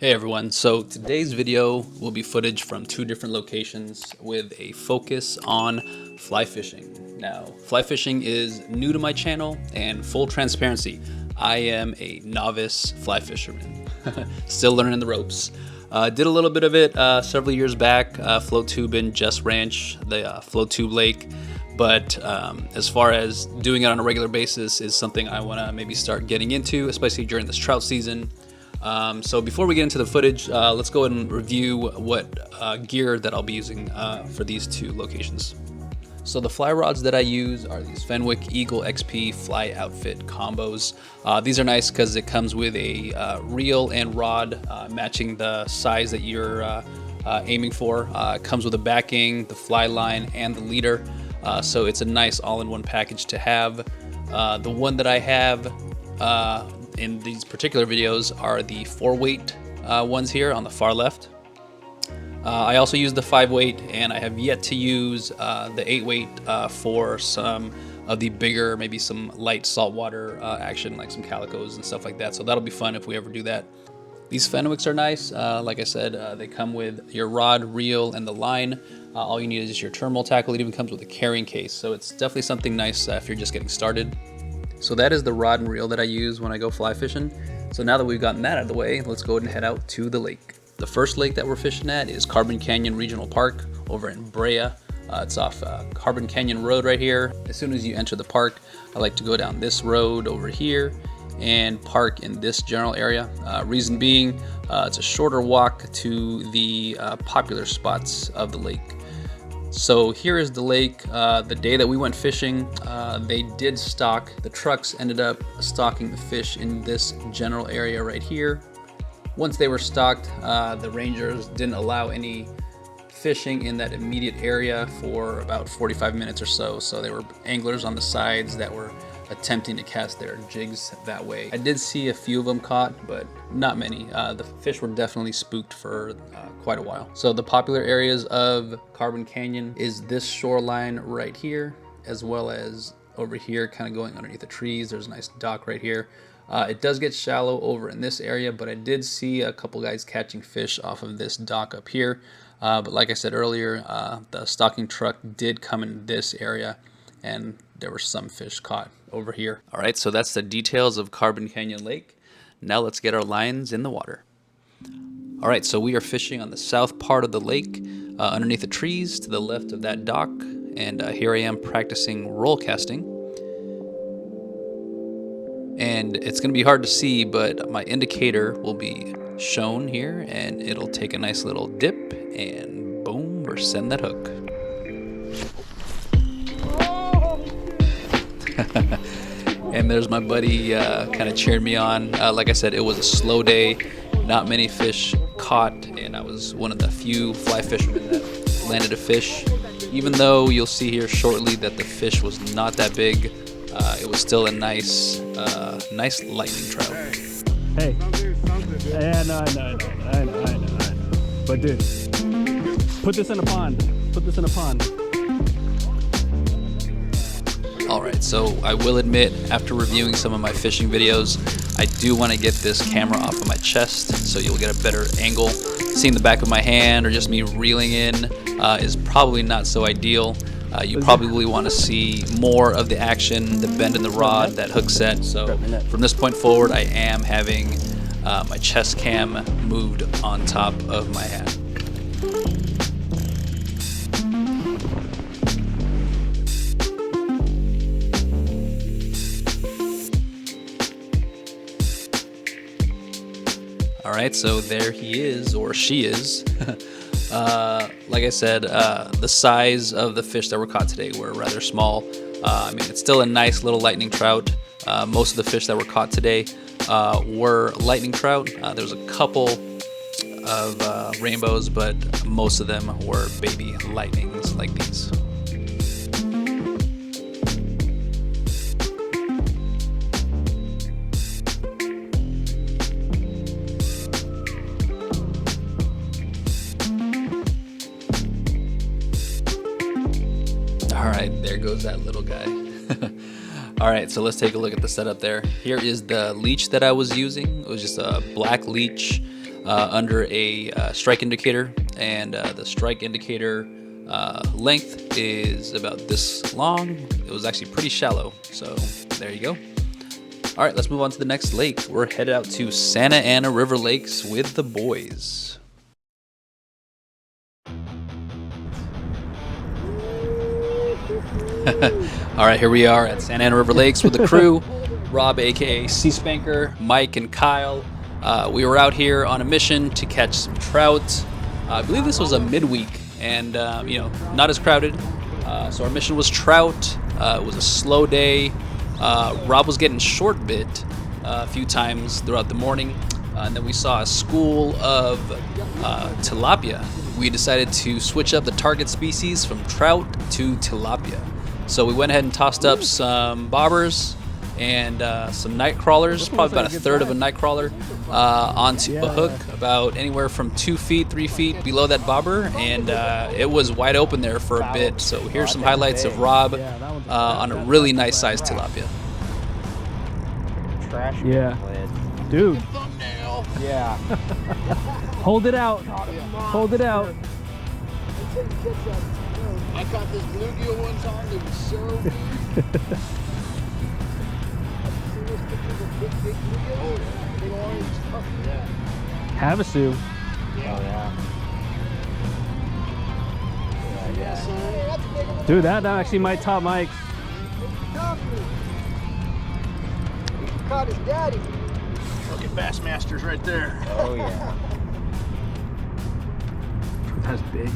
Hey everyone, so today's video will be footage from two different locations with a focus on fly fishing. Now, fly fishing is new to my channel, and full transparency, I am a novice fly fisherman. Still learning the ropes. Did a little bit of it several years back, float tube in Jess Ranch, the float tube lake. But as far as doing it on a regular basis is something I want to maybe start getting into, especially during this trout season. So before we get into the footage, let's go ahead and review what gear that I'll be using for these two locations. So the fly rods that I use are these Fenwick Eagle XP Fly Outfit combos. These are nice because it comes with a reel and rod matching the size that you're aiming for. It comes with a backing, the fly line, and the leader. So it's a nice all-in-one package to have. The one that I have in these particular videos are the 4-weight ones here on the far left. I also use the 5-weight, and I have yet to use the 8-weight for some of the bigger, maybe some light saltwater action, like some calicos and stuff like that. So that'll be fun if we ever do that. These Fenwicks are nice. Like I said, they come with your rod, reel, and the line. All you need is just your terminal tackle. It even comes with a carrying case, so it's definitely something nice if you're just getting started. So that is the rod and reel that I use when I go fly fishing. So now that we've gotten that out of the way, let's go ahead and head out to the lake. The first lake that we're fishing at is Carbon Canyon Regional Park over in Brea. It's off Carbon Canyon Road right here. As soon as you enter the park, I like to go down this road over here and park in this general area. Reason being, it's a shorter walk to the popular spots of the lake. So here is the lake. The day that we went fishing, they did stock. The trucks ended up stocking the fish in this general area right here. Once they were stocked, the rangers didn't allow any fishing in that immediate area for about 45 minutes or so. So there were anglers on the sides that were attempting to cast their jigs that way. I did see a few of them caught, but not many. The fish were definitely spooked for quite a while. So the popular areas of Carbon Canyon is this shoreline right here, as well as over here, kind of going underneath the trees. There's a nice dock right here. It does get shallow over in this area, but I did see a couple guys catching fish off of this dock up here. But like I said earlier, the stocking truck did come in this area, and there were some fish caught over here. All right, so that's the details of Carbon Canyon Lake. Now let's get our lines in the water. All right, so we are fishing on the south part of the lake, underneath the trees to the left of that dock, and here I am practicing roll casting. And it's going to be hard to see, but my indicator will be shown here, and it'll take a nice little dip, and boom, we're sending that hook. And there's my buddy kind of cheering me on. Like I said, it was a slow day, not many fish caught, and I was one of the few fly fishermen that landed a fish. Even though you'll see here shortly that the fish was not that big, it was still a nice lightning trout. Hey, yeah, no, I know. But dude, put this in a pond. Put this in a pond. Alright, so I will admit, after reviewing some of my fishing videos, I do want to get this camera off of my chest so you'll get a better angle. Seeing the back of my hand or just me reeling in is probably not so ideal. You probably want to see more of the action, the bend in the rod, that hook set. So from this point forward, I am having my chest cam moved on top of my hat. Alright, so there he is, or she is. Like I said, the size of the fish that were caught today were rather small. I mean, it's still a nice little lightning trout. Most of the fish that were caught today were lightning trout. There was a couple of rainbows, but most of them were baby lightnings like these. Alright, there goes that little guy. Alright, so let's take a look at the setup there. Here is the leech that I was using. It was just a black leech. under a strike indicator, and the strike indicator length is about this long. It was actually pretty shallow, so there you go. All right, let's move on to the next lake. We're headed out to Santa Ana River Lakes with the boys. All right, here we are at Santa Ana River Lakes with the crew. Rob, aka Sea Spanker, Mike, and Kyle. We were out here on a mission to catch some trout. I believe this was a midweek, and not as crowded. So our mission was trout. It was a slow day. Rob was getting short bit a few times throughout the morning, and then we saw a school of tilapia. We decided to switch up the target species from trout to tilapia. So we went ahead and tossed up some bobbers and some night crawlers, probably about a third of a night crawler, onto a hook about anywhere from 2 feet, 3 feet below that bobber, and it was wide open there for a bit. So here's some highlights of Rob on a really nice sized tilapia. Yeah, dude. Yeah. Hold it out. Hold it out. I caught this bluegill one time. It was so weird. Havasu. Oh, yeah. Dude, that actually might top Mike's. He caught his daddy. Look at Bassmasters right there. Oh, yeah. That's big.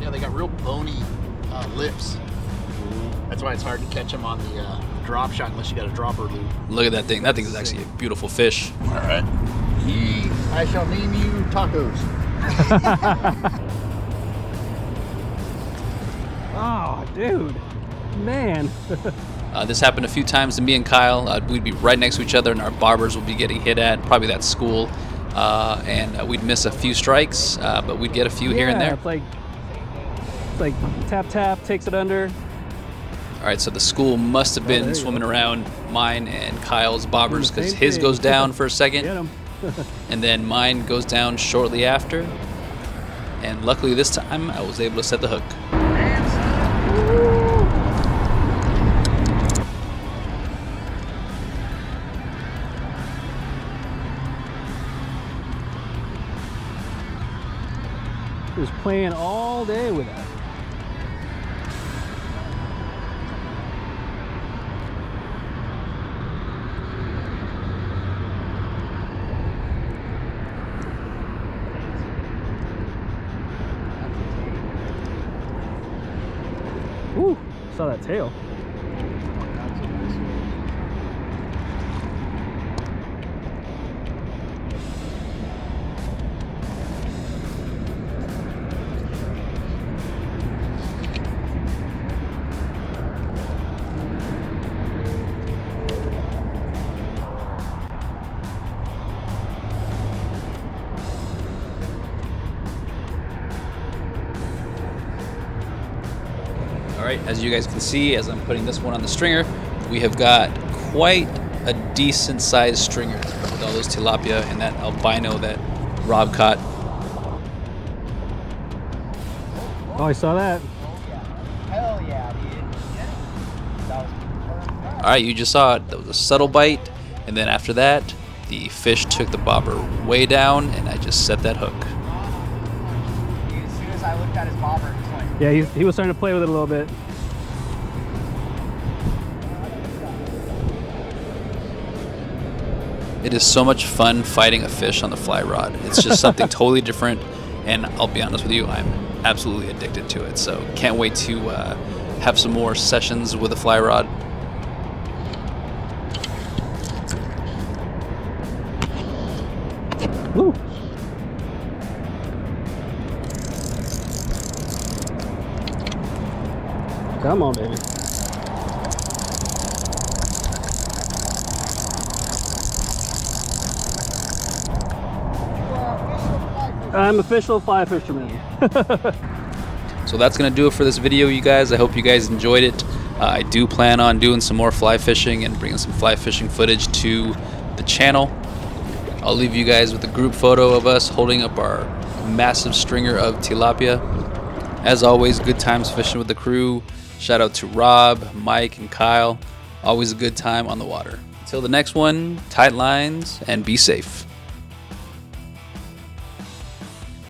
Yeah, they got real bony lips. That's why it's hard to catch them on the drop shot unless you got a dropper loop. Look at that thing. That thing is actually a beautiful fish. All right. I shall name you Tacos. Oh, dude. Man. This happened a few times to me and Kyle. We'd be right next to each other, and our barbers would be getting hit at, probably that school. And we'd miss a few strikes, but we'd get a few here and there. It's like tap, tap, takes it under. All right, so the school must have been swimming around mine and Kyle's bobbers, because his goes down for a second, and then mine goes down shortly after. And luckily this time I was able to set the hook. He was playing all day with that. Ooh, saw that tail. Alright, as you guys can see, as I'm putting this one on the stringer, we have got quite a decent sized stringer with all those tilapia and that albino that Rob caught. Oh, I saw that. Hell yeah, dude. That was perfect. Alright, you just saw it. That was a subtle bite, and then after that, the fish took the bobber way down, and I just set that hook. As soon as I looked at his bobber, he was like, Yeah, he was starting to play with it a little bit. It is so much fun fighting a fish on the fly rod. It's just something totally different, and I'll be honest with you, I'm absolutely addicted to it. So can't wait to have some more sessions with a fly rod. Woo! Come on, baby. I'm official fly fisherman. So that's going to do it for this video, you guys. I hope you guys enjoyed it. I do plan on doing some more fly fishing and bringing some fly fishing footage to the channel. I'll leave you guys with a group photo of us holding up our massive stringer of tilapia. As always, good times fishing with the crew. Shout out to Rob, Mike, and Kyle. Always a good time on the water. Until the next one, tight lines and be safe.